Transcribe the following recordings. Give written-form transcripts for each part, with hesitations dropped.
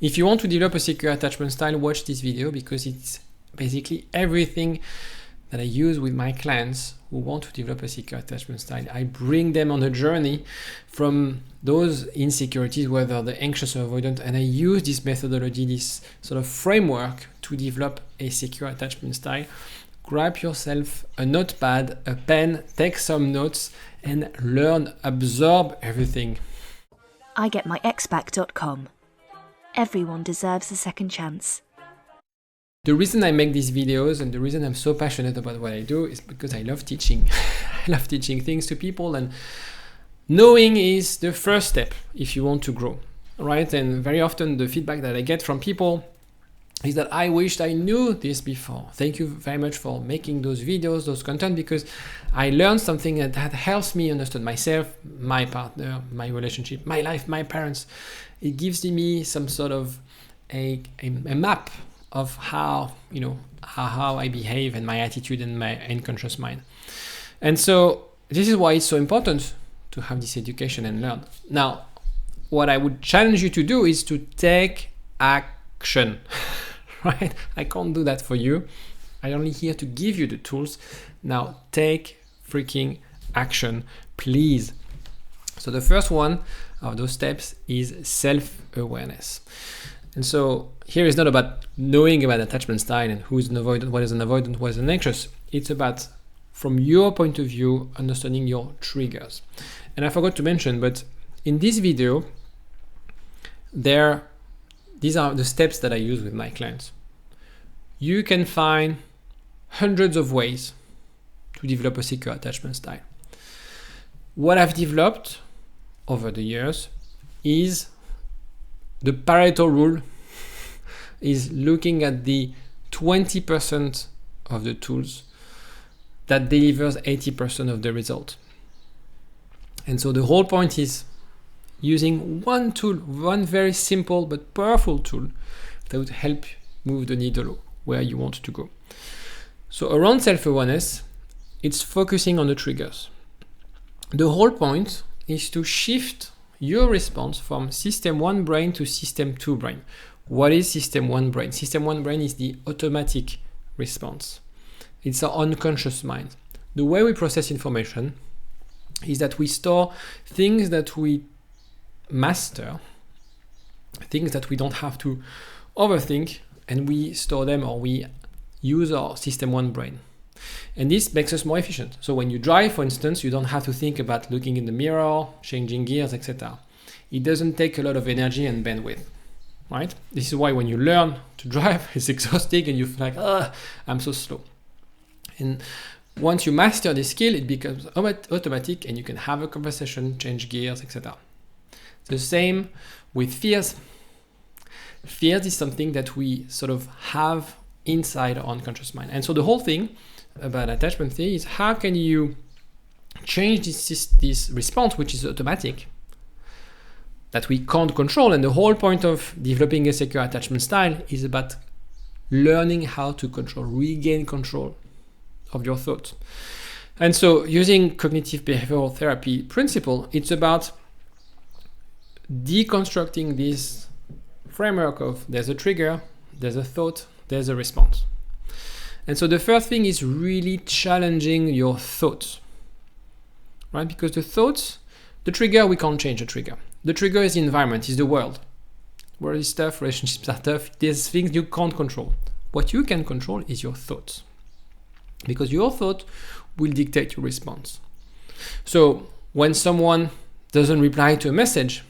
If you want to develop a secure attachment style, watch this video because it's basically everything that I use with my clients who want to develop a secure attachment style. I bring them on a journey from those insecurities, whether they're anxious or avoidant, and I use this methodology, this sort of framework to develop a secure attachment style. Grab yourself a notepad, a pen, take some notes, and learn, absorb everything. igetmyexback.com. Everyone deserves a second chance. The reason I make these videos and the reason I'm so passionate about what I do is because I love teaching. I love teaching things to people, and knowing is the first step if you want to grow, right? And very often the feedback that I get from people is that I wished I knew this before. Thank you very much for making those videos, those content, because I learned something that helps me understand myself, my partner, my relationship, my life, my parents. It gives me some sort of a map of how I behave and my attitude and my unconscious mind. And so this is why it's so important to have this education and learn. Now, what I would challenge you to do is to take action, right? I can't do that for you. I'm only here to give you the tools. Now take freaking action, please. So the first one of those steps is self-awareness. And so here is not about knowing about attachment style and who is an avoidant, what is an avoidant, what is an anxious. It's about, from your point of view, understanding your triggers. And I forgot to mention, but in this video, these are the steps that I use with my clients. You can find hundreds of ways to develop a secure attachment style. What I've developed over the years is the Pareto rule, is looking at the 20% of the tools that delivers 80% of the result. And so the whole point is using one tool, one very simple but powerful tool that would help move the needle where you want to go. So around self-awareness, it's focusing on the triggers. The whole point is to shift your response from system 1 brain to system 2 brain. What is system 1 brain? System 1 brain is the automatic response. It's our unconscious mind. The way we process information is that we store things that we master, things that we don't have to overthink, and we store them, or we use our system 1 brain. And this makes us more efficient. So when you drive, for instance, you don't have to think about looking in the mirror, changing gears, etc. It doesn't take a lot of energy and bandwidth, right? This is why when you learn to drive, it's exhausting and you feel like, I'm so slow. And once you master this skill, it becomes automatic and you can have a conversation, change gears, etc. The same with fears. Fears is something that we sort of have inside our unconscious mind. And so the whole thing about attachment theory is how can you change this response, which is automatic, that we can't control. And the whole point of developing a secure attachment style is about learning how to regain control of your thoughts. And so using cognitive behavioral therapy principle, it's about deconstructing this framework of there's a trigger, there's a thought, there's a response. And so the first thing is really challenging your thoughts, right? Because the trigger, we can't change the trigger. The trigger is the environment, is the world. The world is tough, relationships are tough, there's things you can't control. What you can control is your thoughts, because your thought will dictate your response. So when someone doesn't reply to a message,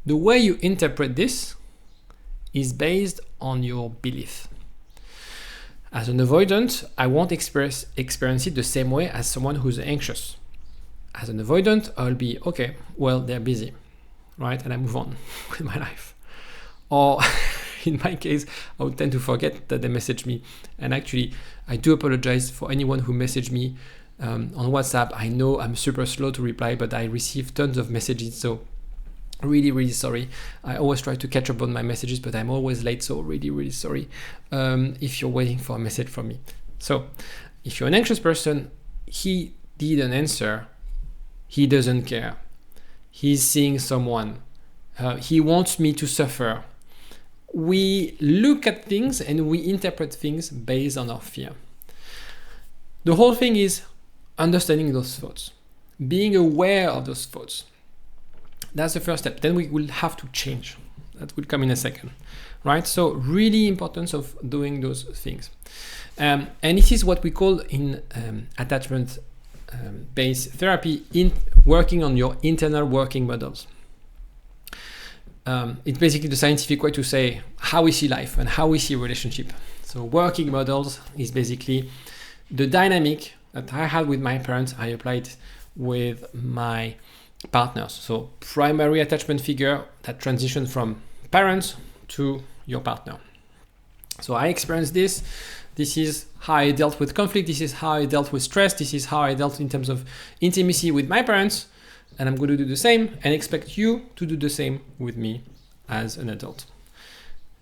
the way you interpret this is based on your belief. As an avoidant, I won't experience it the same way as someone who's anxious. As an avoidant, I'll be, okay, well, they're busy, right? And I move on with my life. Or in my case, I would tend to forget that they messaged me. And actually, I do apologize for anyone who messaged me on WhatsApp. I know I'm super slow to reply, but I receive tons of messages. So really, really sorry. I always try to catch up on my messages, but I'm always late. So really, really sorry if you're waiting for a message from me. So if you're an anxious person, he didn't answer. He doesn't care. He's seeing someone. He wants me to suffer. we look at things and we interpret things based on our fear. The whole thing is understanding those thoughts, being aware of those thoughts. That's the first step. Then we will have to change. That will come in a second, right? So really importance of doing those things. And this is what we call in attachment-based therapy, in working on your internal working models. It's basically the scientific way to say how we see life and how we see relationship. So working models is basically the dynamic that I had with my parents, I applied with my partners. So primary attachment figure that transition from parents to your partner. So I experienced this. This is how I dealt with conflict. This is how I dealt with stress. This is how I dealt in terms of intimacy with my parents. And I'm going to do the same and expect you to do the same with me as an adult.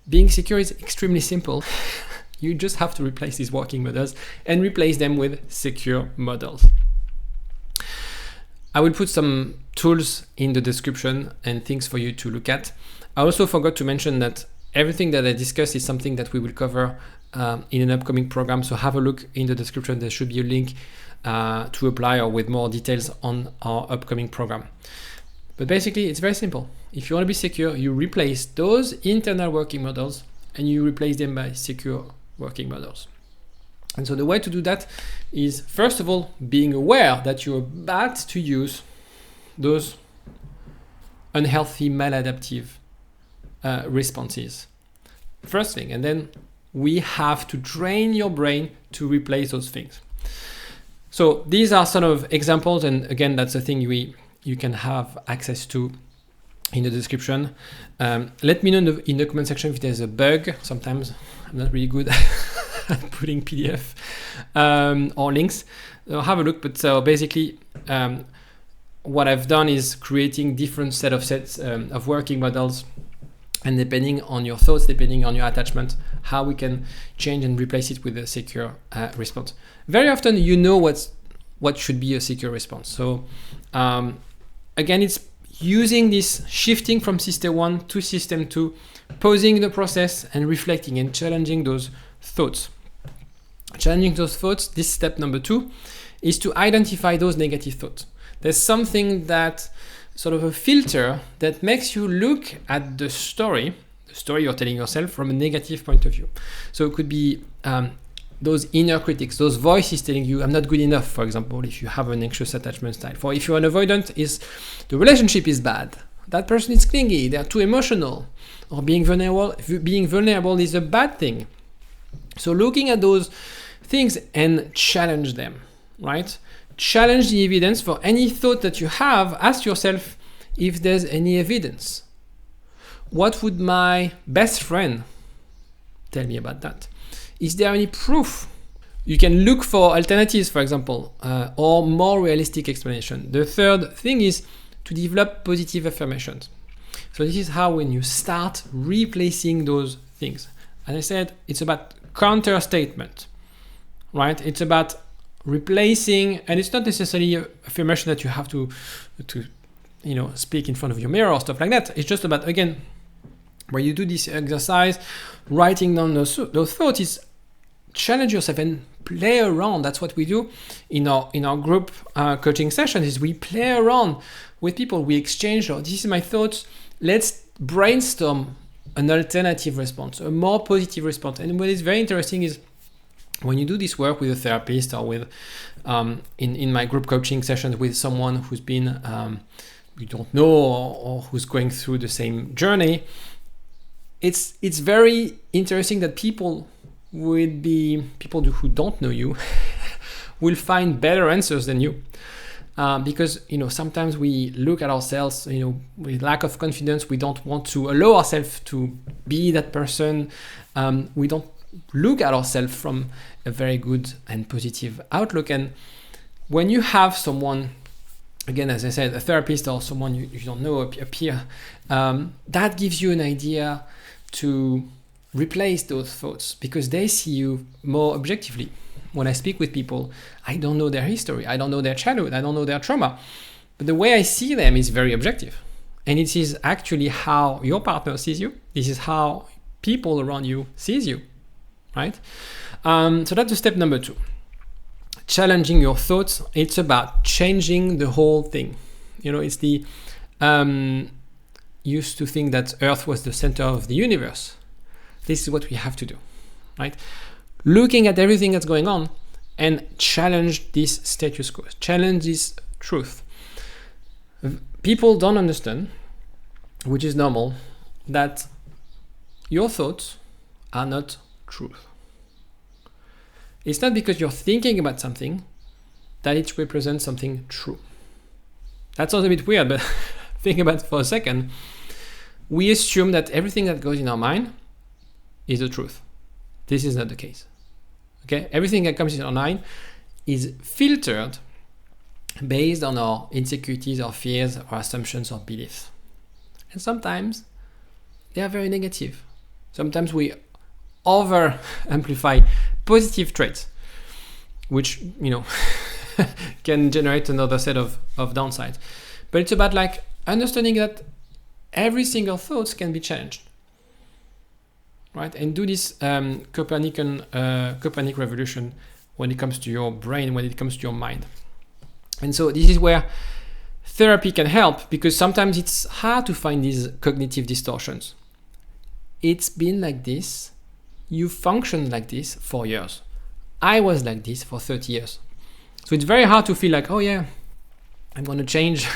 Being secure is extremely simple. You just have to replace these working models and replace them with secure models. I will put some tools in the description and things for you to look at. I also forgot to mention that everything that I discussed is something that we will cover in an upcoming program. So have a look in the description. There should be a link to apply or with more details on our upcoming program. But basically, it's very simple. If you want to be secure, you replace those internal working models and you replace them by secure working models. And so the way to do that is, first of all, being aware that you're about to use those unhealthy, maladaptive responses. First thing, and then we have to train your brain to replace those things. So these are sort of examples, and again, that's a thing you can have access to in the description. Let me know in the comment section if there's a bug. Sometimes I'm not really good at putting PDF or links. So have a look. But so basically, what I've done is creating different sets of working models, and depending on your thoughts, depending on your attachment, how we can change and replace it with a secure response. Very often, you know what should be a secure response. So again, it's using this shifting from system 1 to system 2, pausing the process and reflecting and challenging those thoughts. Challenging those thoughts, this step number 2, is to identify those negative thoughts. There's something that sort of a filter that makes you look at the story you're telling yourself from a negative point of view. So it could be those inner critics, those voices telling you, I'm not good enough, for example, if you have an anxious attachment style. For if you're an avoidant, is the relationship is bad. That person is clingy, they're too emotional, or being vulnerable is a bad thing. So looking at those things and challenge them, right? Challenge the evidence. For any thought that you have, ask yourself if there's any evidence. What would my best friend tell me about that? Is there any proof? You can look for alternatives, for example, or more realistic explanation. The third thing is to develop positive affirmations. So this is how when you start replacing those things. As I said, it's about counter statement, right? It's about replacing, and it's not necessarily an affirmation that you have to speak in front of your mirror or stuff like that. It's just about, again, when you do this exercise, writing down those thoughts, is challenge yourself and play around. That's what we do in our group coaching sessions. Is we play around with people. We exchange, this is my thoughts. Let's brainstorm an alternative response, a more positive response. And what is very interesting is when you do this work with a therapist or with in my group coaching sessions with someone who's been you don't know or who's going through the same journey, it's very interesting that people who don't know you will find better answers than you, because sometimes we look at ourselves with lack of confidence. We don't want to allow ourselves to be that person. We don't look at ourselves from a very good and positive outlook. And when you have someone, again, as I said, a therapist or someone you don't know, a peer, that gives you an idea to replace those thoughts because they see you more objectively. When I speak with people, I don't know their history, I don't know their childhood, I don't know their trauma, but the way I see them is very objective. And it is actually how your partner sees you. This is how people around you sees you, right? So that's the step number 2. Challenging your thoughts. It's about changing the whole thing. It's the used to think that Earth was the center of the universe. This is what we have to do, right? Looking at everything that's going on and challenge this status quo, challenge this truth. People don't understand, which is normal, that your thoughts are not truth. It's not because you're thinking about something that it represents something true. That sounds a bit weird, but think about it for a second. We assume that everything that goes in our mind is the truth. This is not the case. Okay? Everything that comes in our mind is filtered based on our insecurities, our fears, our assumptions, or beliefs. And sometimes they are very negative. Sometimes we over amplify positive traits, which can generate another set of downsides. But it's about like understanding that every single thought can be changed, right? And do this Copernic revolution when it comes to your brain, when it comes to your mind. And so this is where therapy can help, because sometimes it's hard to find these cognitive distortions. It's been like this. You functioned like this for years. I was like this for 30 years. So it's very hard to feel like, oh yeah, I'm going to change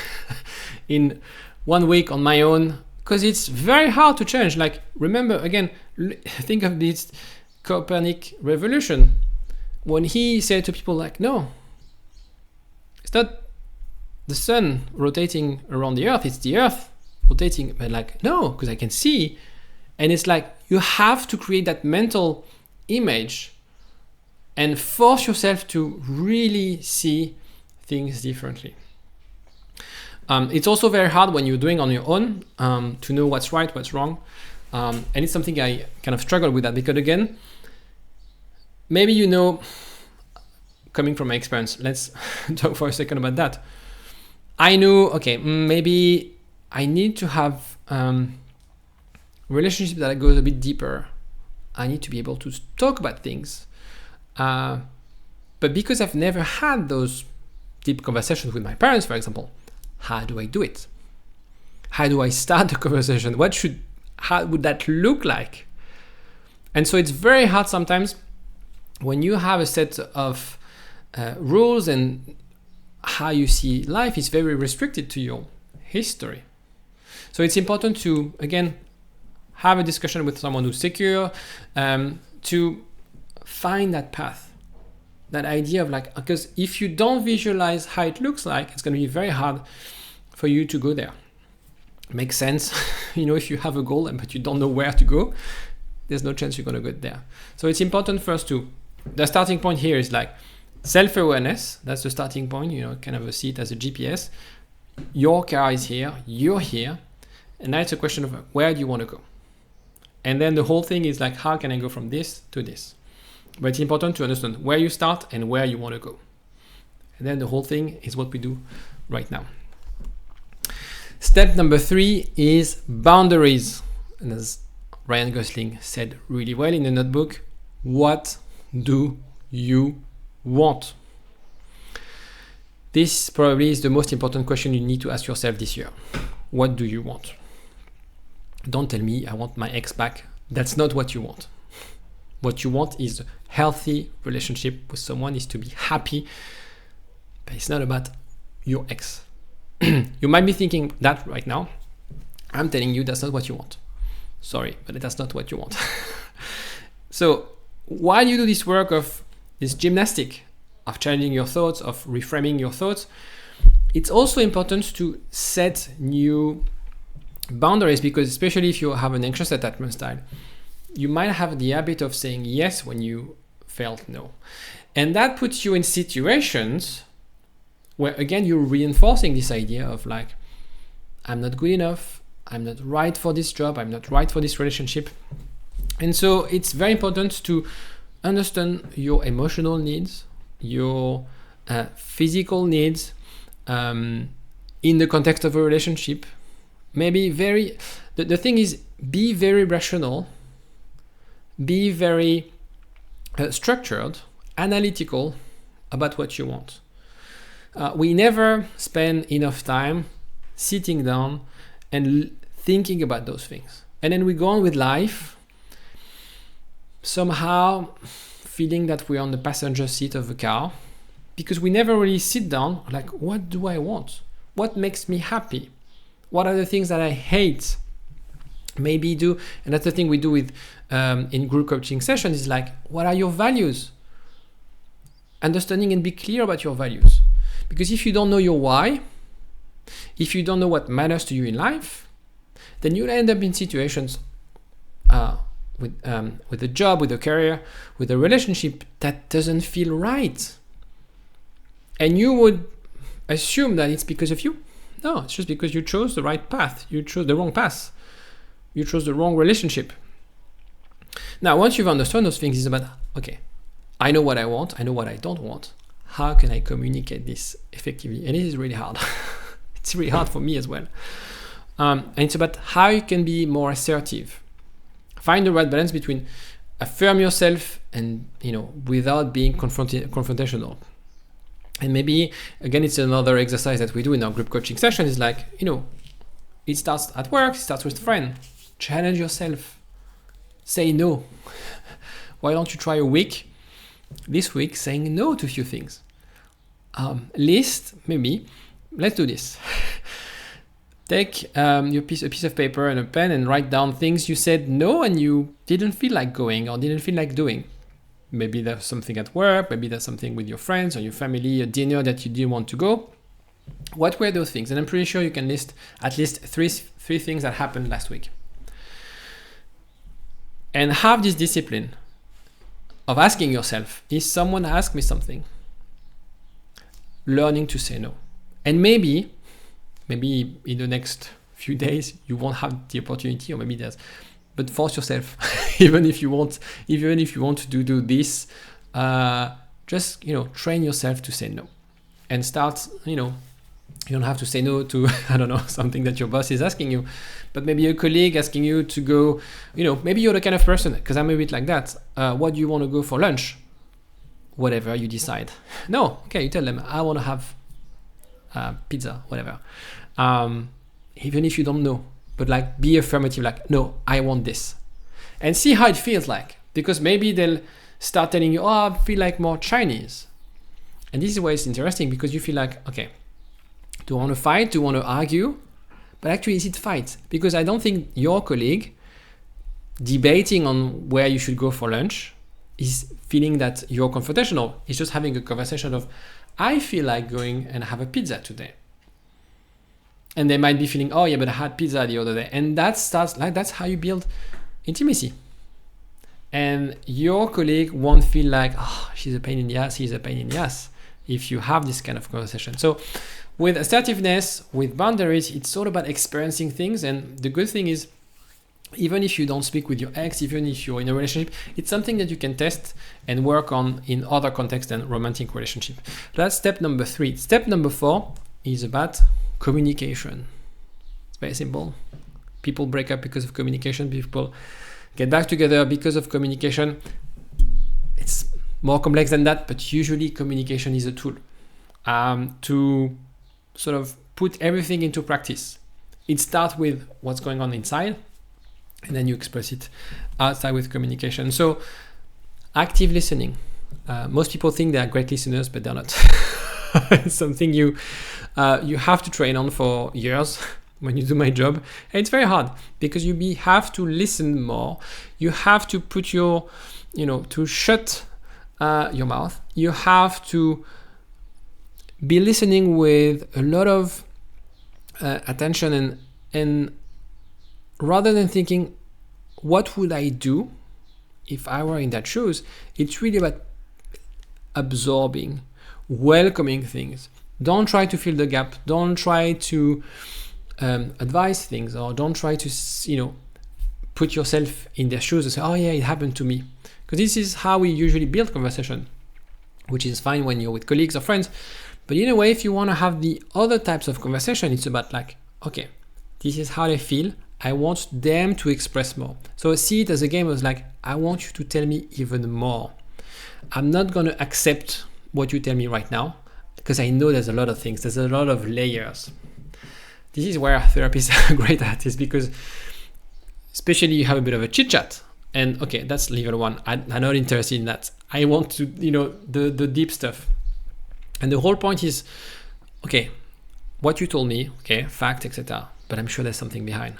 in 1 week on my own, because it's very hard to change. Like, remember, again, think of this Copernic revolution. When he said to people like, no, it's not the sun rotating around the earth, it's the earth rotating. But like, no, because I can see. And it's like, you have to create that mental image and force yourself to really see things differently. It's also very hard when you're doing on your own to know what's right, what's wrong. And it's something I kind of struggle with that, because again, maybe coming from my experience, let's talk for a second about that. I knew, okay, maybe I need to have relationship that goes a bit deeper. I need to be able to talk about things. But because I've never had those deep conversations with my parents, for example, how do I do it? How do I start the conversation? How would that look like? And so it's very hard sometimes when you have a set of rules and how you see life is very restricted to your history. So it's important to, again, have a discussion with someone who's secure, to find that path, that idea of like, because if you don't visualize how it looks like, it's going to be very hard for you to go there. Makes sense. If you have a goal but you don't know where to go, there's no chance you're going to get there. So it's important first the starting point here is like self-awareness. That's the starting point, kind of see it as a GPS. Your car is here, you're here. And now it's a question of where do you want to go? And then the whole thing is like, how can I go from this to this? But it's important to understand where you start and where you want to go. And then the whole thing is what we do right now. Step number 3 is boundaries. And as Ryan Gosling said really well in the notebook, what do you want? This probably is the most important question you need to ask yourself this year. What do you want? Don't tell me I want my ex back. That's not what you want. What you want is a healthy relationship with someone, is to be happy. But it's not about your ex. You might be thinking that right now. I'm telling you that's not what you want. Sorry, but that's not what you want. So while you do this work of this gymnastic of challenging your thoughts, of reframing your thoughts, it's also important to set new boundaries, because especially if you have an anxious attachment style, you might have the habit of saying yes when you felt no. And that puts you in situations where, again, you're reinforcing this idea of like, I'm not good enough, I'm not right for this job, I'm not right for this relationship. And so it's very important to understand your emotional needs, your physical needs in the context of a relationship. Maybe the thing is, be very rational Be very structured, analytical about what you want. We never spend enough time sitting down and thinking about those things. And then we go on with life, somehow feeling that we're on the passenger seat of a car, because we never really sit down like, what do I want? What makes me happy? What are the things that I hate? Maybe do, and that's the thing we do with in group coaching sessions, is like, what are your values? Understanding and be clear about your values. Because if you don't know your why, if you don't know what matters to you in life, then you'll end up in situations with a job, with a career, with a relationship that doesn't feel right. And you would assume that it's because of you. No, it's just because you chose the right path. You chose the wrong path. You chose the wrong relationship. Now, once you've understood those things, it's about, okay, I know what I want, I know what I don't want. How can I communicate this effectively? And it is really hard. It's really hard for me as well. And it's about how you can be more assertive. Find the right balance between affirm yourself and, without being confrontational. And maybe, again, it's another exercise that we do in our group coaching session, is like, it starts at work, it starts with friends. Challenge yourself. Say no. Why don't you try a week, this week, saying no to a few things? List, maybe, let's do this. Take a piece of paper and a pen and write down things you said no and you didn't feel like going or didn't feel like doing. Maybe there's something at work, maybe there's something with your friends or your family, a dinner that you didn't want to go. What were those things? And I'm pretty sure you can list at least three things that happened last week. And have this discipline of asking yourself, is someone asked me something? Learning to say no. And maybe in the next few days, you won't have the opportunity, or maybe there's, but force yourself, even if you want to do this, just, train yourself to say no and start, you don't have to say no to, I don't know, something that your boss is asking you, but maybe a colleague asking you to go, maybe you're the kind of person, because I'm a bit like that. What do you want to go for lunch? Whatever you decide. No, okay, you tell them, I want to have pizza, whatever. Even if you don't know, but like be affirmative, like, no, I want this. And see how it feels like, because maybe they'll start telling you, oh, I feel like more Chinese. And this is where it's interesting, because you feel like, okay, do I want to fight? Do I want to argue? But actually, is it fight? Because I don't think your colleague debating on where you should go for lunch is feeling that you're confrontational. It's just having a conversation of, I feel like going and have a pizza today. And they might be feeling, oh yeah, but I had pizza the other day. And that's how you build intimacy. And your colleague won't feel like, oh, she's a pain in the ass, he's a pain in the ass, if you have this kind of conversation. So with assertiveness, with boundaries, it's all about experiencing things. And the good thing is, even if you don't speak with your ex, even if you're in a relationship, it's something that you can test and work on in other contexts than romantic relationship. That's step number 3. Step number 4 is about communication. It's very simple. People break up because of communication. People get back together because of communication. It's more complex than that, but usually communication is a tool to sort of put everything into practice. It starts with what's going on inside, and then you express it outside with communication. So active listening. Most people think they are great listeners, but they're not. It's something you have to train on for years when you do my job. And it's very hard because you have to listen more. You have to put to shut your mouth. You have to be listening with a lot of attention and rather than thinking, what would I do if I were in that shoes? It's really about absorbing, welcoming things. Don't try to fill the gap. Don't try to advise things, or don't try to, put yourself in their shoes and say, oh yeah, it happened to me. Because this is how we usually build conversation, which is fine when you're with colleagues or friends. But in a way, if you want to have the other types of conversation, it's about like, okay, this is how they feel. I want them to express more. So see it as a game of like, I want you to tell me even more. I'm not going to accept what you tell me right now because I know there's a lot of things, there's a lot of layers. This is where therapists are great at, is because especially you have a bit of a chit chat and okay, that's level one. I'm not interested in that. I want to, the deep stuff. And the whole point is, okay, what you told me, okay, fact, etc. But I'm sure there's something behind.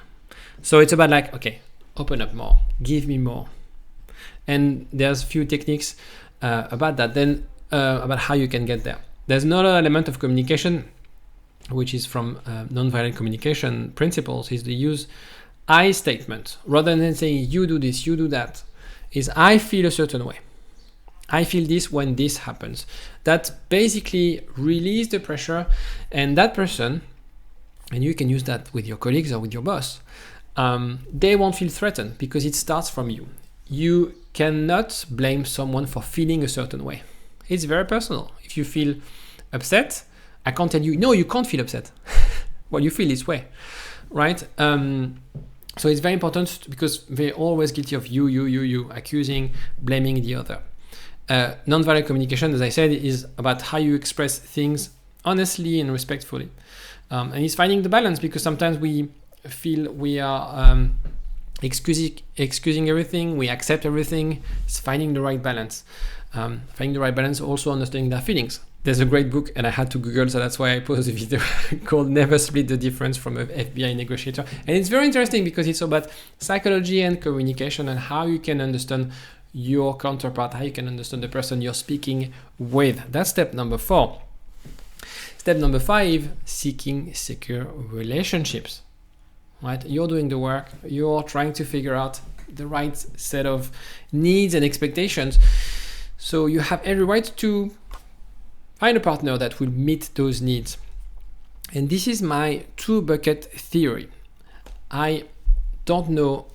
So it's about like, okay, open up more, give me more. And there's a few techniques about that, then about how you can get there. There's another element of communication, which is from nonviolent communication principles, is the use I statement. Rather than saying you do this, you do that, is I feel a certain way. I feel this when this happens. That basically release the pressure, and that person, and you can use that with your colleagues or with your boss, they won't feel threatened because it starts from you. You cannot blame someone for feeling a certain way. It's very personal. If you feel upset, I can't tell you, no, you can't feel upset. Well, you feel this way, right? So it's very important because they're always guilty of you, accusing, blaming the other. Non-violent communication, as I said, is about how you express things honestly and respectfully. And it's finding the balance, because sometimes we feel we are excusing everything, we accept everything. It's finding the right balance. Finding the right balance, also understanding their feelings. There's a great book, and I had to Google, so that's why I posted a video called Never Split the Difference from an FBI Negotiator. And it's very interesting because it's about psychology and communication and how you can understand your counterpart, how you can understand the person you're speaking with. That's step number 4. Step number 5, seeking secure relationships. Right? You're doing the work, you're trying to figure out the right set of needs and expectations. So you have every right to find a partner that will meet those needs. And this is my 2-bucket theory. I don't know.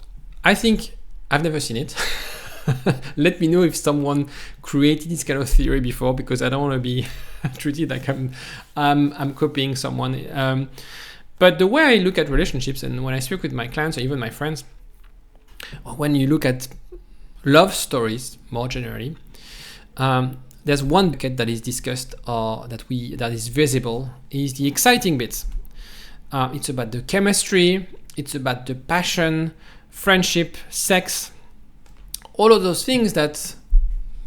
I think I've never seen it. Let me know if someone created this kind of theory before, because I don't want to be treated like I'm copying someone. But the way I look at relationships, and when I speak with my clients or even my friends, or when you look at love stories more generally, there's one bucket that is discussed or that is visible, is the exciting bits. It's about the chemistry, it's about the passion, friendship, sex, all of those things that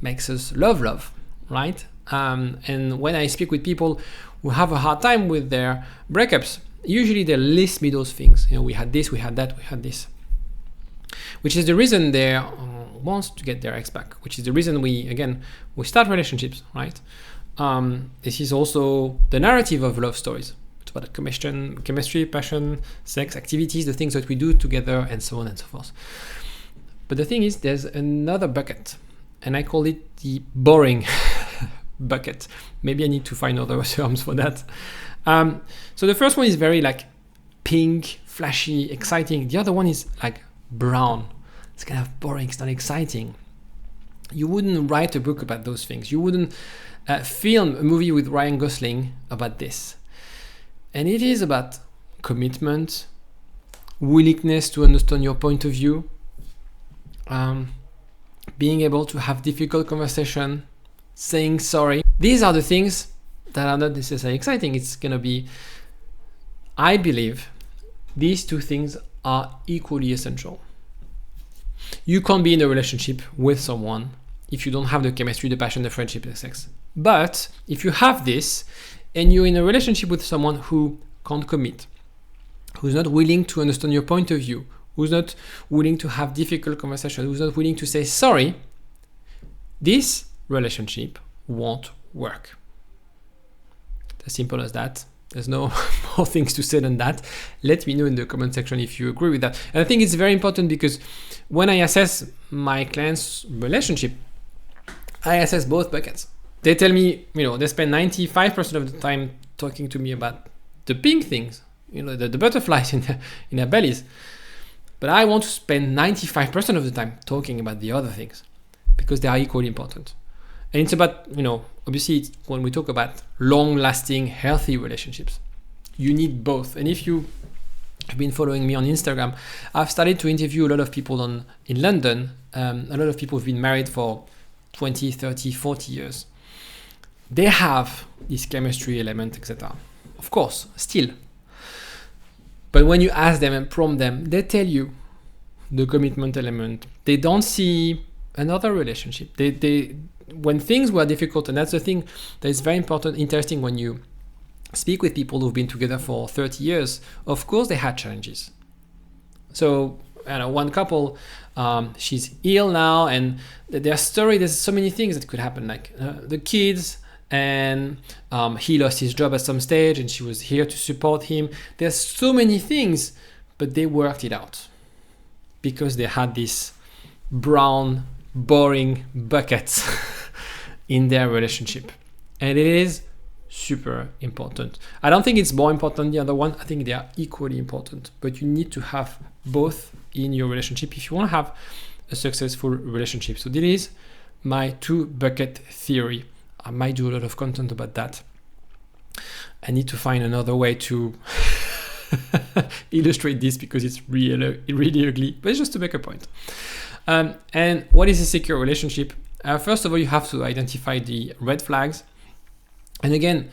makes us love, right? And when I speak with people who have a hard time with their breakups, usually they list me those things. We had this, we had that, we had this. Which is the reason they wants to get their ex back, which is the reason we start relationships, right? This is also the narrative of love stories. It's about chemistry, passion, sex, activities, the things that we do together, and so on and so forth. But the thing is, there's another bucket, and I call it the boring bucket. Maybe I need to find other terms for that. So the first one is very like pink, flashy, exciting. The other one is like brown. It's kind of boring, it's not exciting. You wouldn't write a book about those things. You wouldn't film a movie with Ryan Gosling about this. And it is about commitment, willingness to understand your point of view, being able to have difficult conversation, saying sorry. These are the things that are not necessarily exciting. It's going to be, I believe, these two things are equally essential. You can't be in a relationship with someone if you don't have the chemistry, the passion, the friendship, the sex. But if you have this and you're in a relationship with someone who can't commit, who's not willing to understand your point of view, who's not willing to have difficult conversations, who's not willing to say sorry, this relationship won't work. As simple as that. There's no more things to say than that. Let me know in the comment section if you agree with that. And I think it's very important because when I assess my clients' relationship, I assess both buckets. They tell me, they spend 95% of the time talking to me about the pink things, the butterflies in their bellies. But I want to spend 95% of the time talking about the other things because they are equally important. And it's about, obviously when we talk about long-lasting, healthy relationships, you need both. And if you have been following me on Instagram, I've started to interview a lot of people in London, a lot of people who've been married for 20, 30, 40 years. They have this chemistry element, etc. Of course, still. But when you ask them and prompt them, they tell you the commitment element. They don't see another relationship. They when things were difficult, and that's the thing that is very important, interesting when you speak with people who've been together for 30 years, of course they had challenges. So, one couple, she's ill now, and their story, there's so many things that could happen, like the kids, and he lost his job at some stage, and she was here to support him. There's so many things, but they worked it out because they had this brown, boring bucket in their relationship. And it is super important. I don't think it's more important than the other one. I think they are equally important, but you need to have both in your relationship if you want to have a successful relationship. So this is my 2 bucket theory. I might do a lot of content about that. I need to find another way to illustrate this because it's really ugly, but it's just to make a point. And what is a secure relationship? First of all, you have to identify the red flags. And again,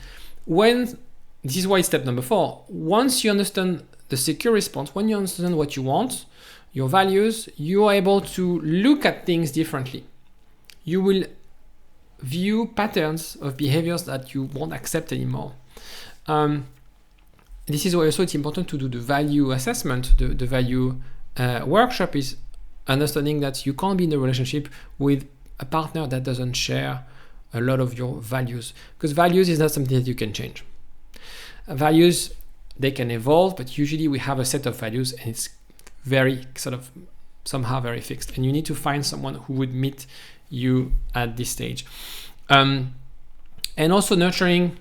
this is why it's step number 4. Once you understand the secure response, when you understand what you want, your values, you are able to look at things differently. You will view patterns of behaviors that you won't accept anymore. This is why also it's important to do the value assessment. The value workshop is understanding that you can't be in a relationship with a partner that doesn't share a lot of your values, because values is not something that you can change. Values, they can evolve, but usually we have a set of values and it's very somehow very fixed, and you need to find someone who would meet you at this stage. And also nurturing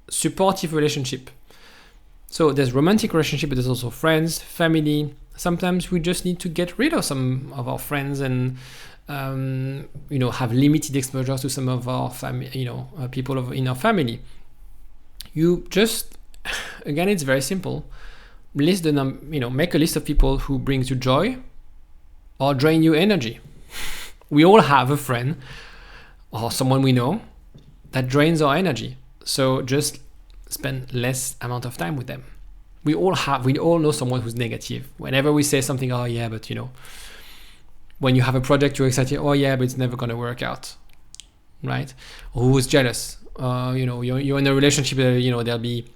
supportive relationship. So there's romantic relationship, but there's also friends, family. Sometimes we just need to get rid of some of our friends and have limited exposure to some of our people in our family. You just, again, it's very simple. Make a list of people who brings you joy or drain you energy. We all have a friend or someone we know that drains our energy. So just spend less amount of time with them. We all know someone who's negative. Whenever we say something, oh yeah, but when you have a project, you're excited, oh yeah, but it's never going to work out, right? Or who's jealous? You're in a relationship, they'll be,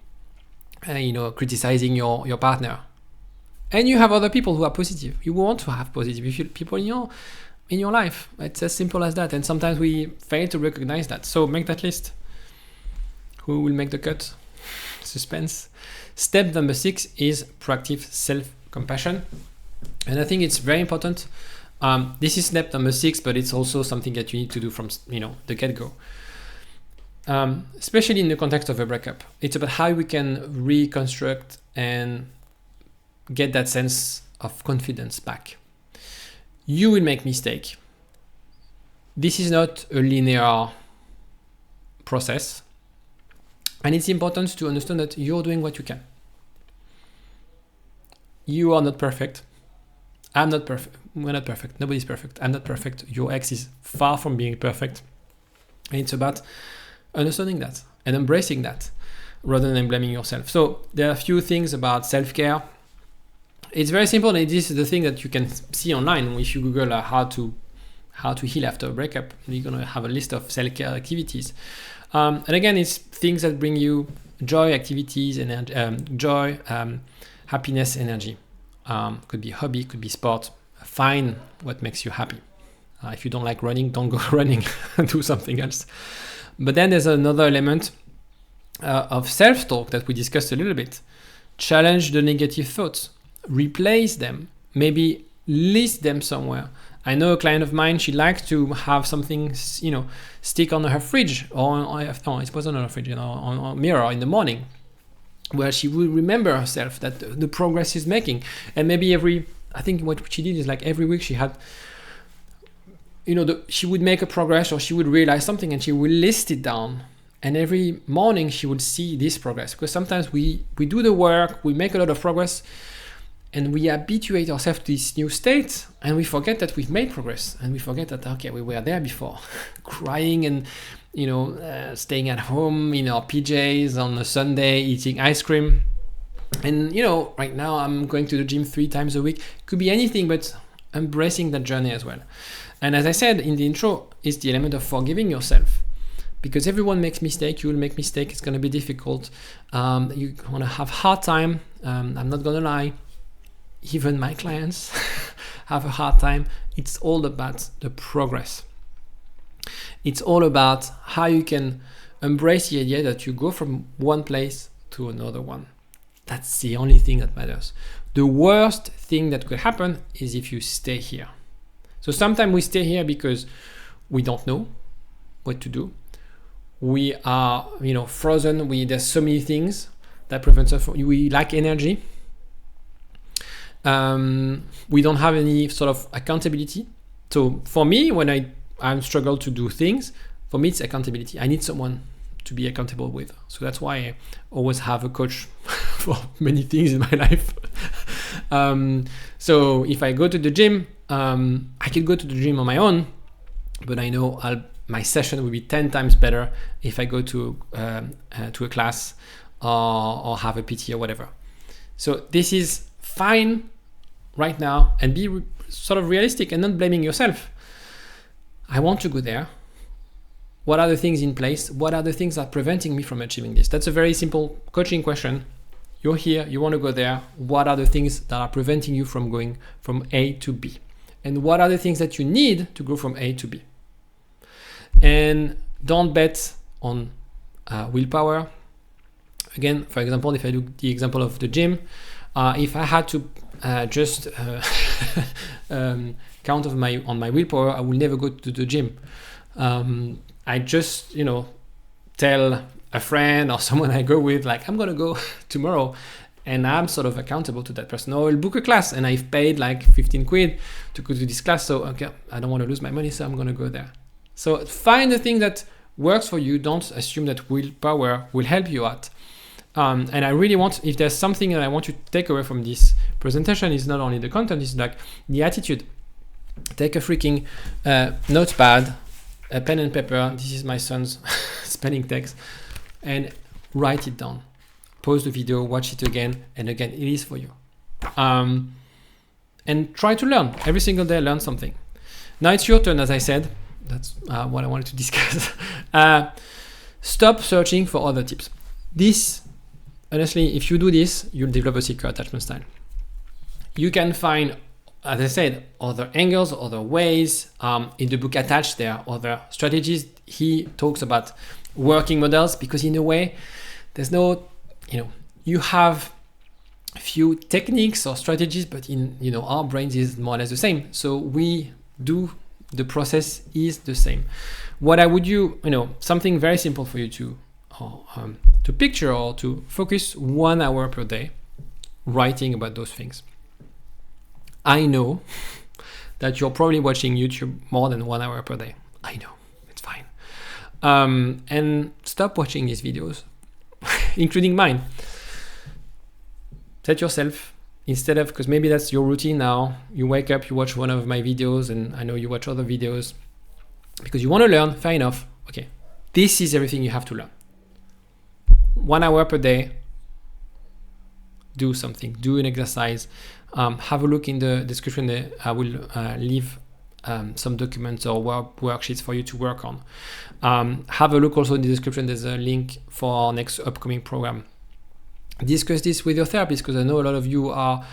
criticizing your partner. And you have other people who are positive. You want to have positive people in your life. It's as simple as that. And sometimes we fail to recognize that. So make that list. Who will make the cut? Suspense. Step number 6 is proactive self-compassion. And I think it's very important. This is step number 6, but it's also something that you need to do from the get-go. Especially in the context of a breakup. It's about how we can reconstruct and get that sense of confidence back. You will make mistakes. This is not a linear process. And it's important to understand that you're doing what you can. You are not perfect. I'm not perfect. We're not perfect. Nobody's perfect. I'm not perfect. Your ex is far from being perfect. And it's about understanding that and embracing that rather than blaming yourself. So there are a few things about self-care. It's very simple, and this is the thing that you can see online. If you Google how to heal after a breakup, you're going to have a list of self-care activities. And again, it's things that bring you joy, activities, and joy, happiness, energy. Could be hobby, could be sport. Find what makes you happy. If you don't like running, don't go running. Do something else. But then there's another element of self-talk that we discussed a little bit. Challenge the negative thoughts. Replace them. Maybe list them somewhere. I know a client of mine, she likes to have something, stick on her fridge, it wasn't on her fridge, on a mirror in the morning, where she will remember herself that the progress she's making. And maybe I think what she did is like every week she had, she would make a progress, or she would realize something and she would list it down. And every morning she would see this progress, because sometimes we do the work, we make a lot of progress, and we habituate ourselves to this new state, and we forget that we've made progress, and we forget that, okay, we were there before, crying and staying at home in our PJs on a Sunday, eating ice cream. And right now I'm going to the gym 3 times a week. Could be anything, but embracing that journey as well. And as I said in the intro, is the element of forgiving yourself, because everyone makes mistakes. You will make mistakes. It's going to be difficult. You're going to have hard time. I'm not going to lie. Even my clients have a hard time. It's all about the progress. It's all about how you can embrace the idea that you go from one place to another one. That's the only thing that matters. The worst thing that could happen is if you stay here. So sometimes we stay here because we don't know what to do. We are, frozen. There's so many things that prevent us. We lack energy. We don't have any sort of accountability. So for me, when I struggle to do things, for me it's accountability. I need someone to be accountable with. So that's why I always have a coach for many things in my life. So if I go to the gym, I can go to the gym on my own, but I know my session will be 10 times better if I go to a class or have a PT or whatever. So this is fine right now, and be sort of realistic and not blaming yourself. I want to go there. What are the things in place? What are the things that are preventing me from achieving this? That's a very simple coaching question. You're here, you want to go there. What are the things that are preventing you from going from A to B? And what are the things that you need to go from A to B? And don't bet on willpower. Again, for example, if I do the example of the gym, if I had to just count on my willpower, I will never go to the gym. I just, tell a friend or someone I go with, like, I'm going to go tomorrow, and I'm sort of accountable to that person. Or I'll book a class, and I've paid like 15 quid to go to this class. So, okay, I don't want to lose my money, so I'm going to go there. So find the thing that works for you. Don't assume that willpower will help you out. And I really want, if there's something that I want you to take away from this presentation, is not only the content, it's like the attitude. Take a freaking notepad, a pen and paper. This is my son's spelling text, and write it down. Pause the video, watch it again and again. It is for you. And try to learn every single day. Learn something. Now it's your turn, as I said. That's what I wanted to discuss. Stop searching for other tips. This, honestly, if you do this, you'll develop a secure attachment style. You can find, as I said, other angles, other ways. In the book Attached, there are other strategies. He talks about working models, because in a way, there's no, you have a few techniques or strategies, but in, our brains is more or less the same. So the process is the same. What I would do, something very simple for you to picture or to focus 1 hour per day writing about those things. I know that you're probably watching YouTube more than 1 hour per day. I know, it's fine. And stop watching these videos, including mine. Set yourself, instead of, because maybe that's your routine now, you wake up, you watch one of my videos, and I know you watch other videos because you want to learn, fair enough. Okay, this is everything you have to learn. 1 hour per day, do something, do an exercise. Have a look in the description. I will leave some documents or worksheets for you to work on. Have a look also in the description. There's a link for our next upcoming program. Discuss this with your therapist, because I know a lot of you are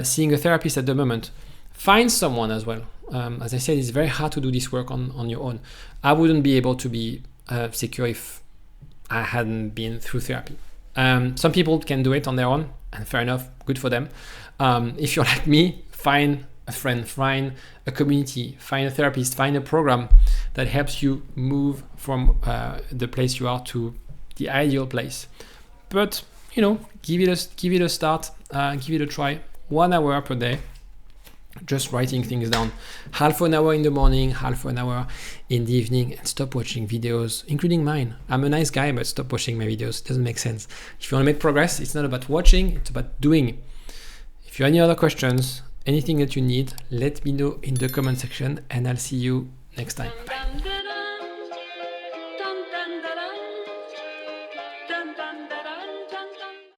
seeing a therapist at the moment. Find someone as well. As I said, it's very hard to do this work on your own. I wouldn't be able to be secure if I hadn't been through therapy. Some people can do it on their own, and fair enough, good for them. If you're like me, find a friend, find a community, find a therapist, find a program that helps you move from the place you are to the ideal place. But give it a start, give it a try. 1 hour per day. just writing things down. Half an hour in the morning, half an hour in the evening, and stop watching videos, including mine. I'm a nice guy, but stop watching my videos. It doesn't make sense. If you want to make progress, it's not about watching, it's about doing. If you have any other questions, anything that you need, let me know in the comment section, and I'll see you next time. Bye.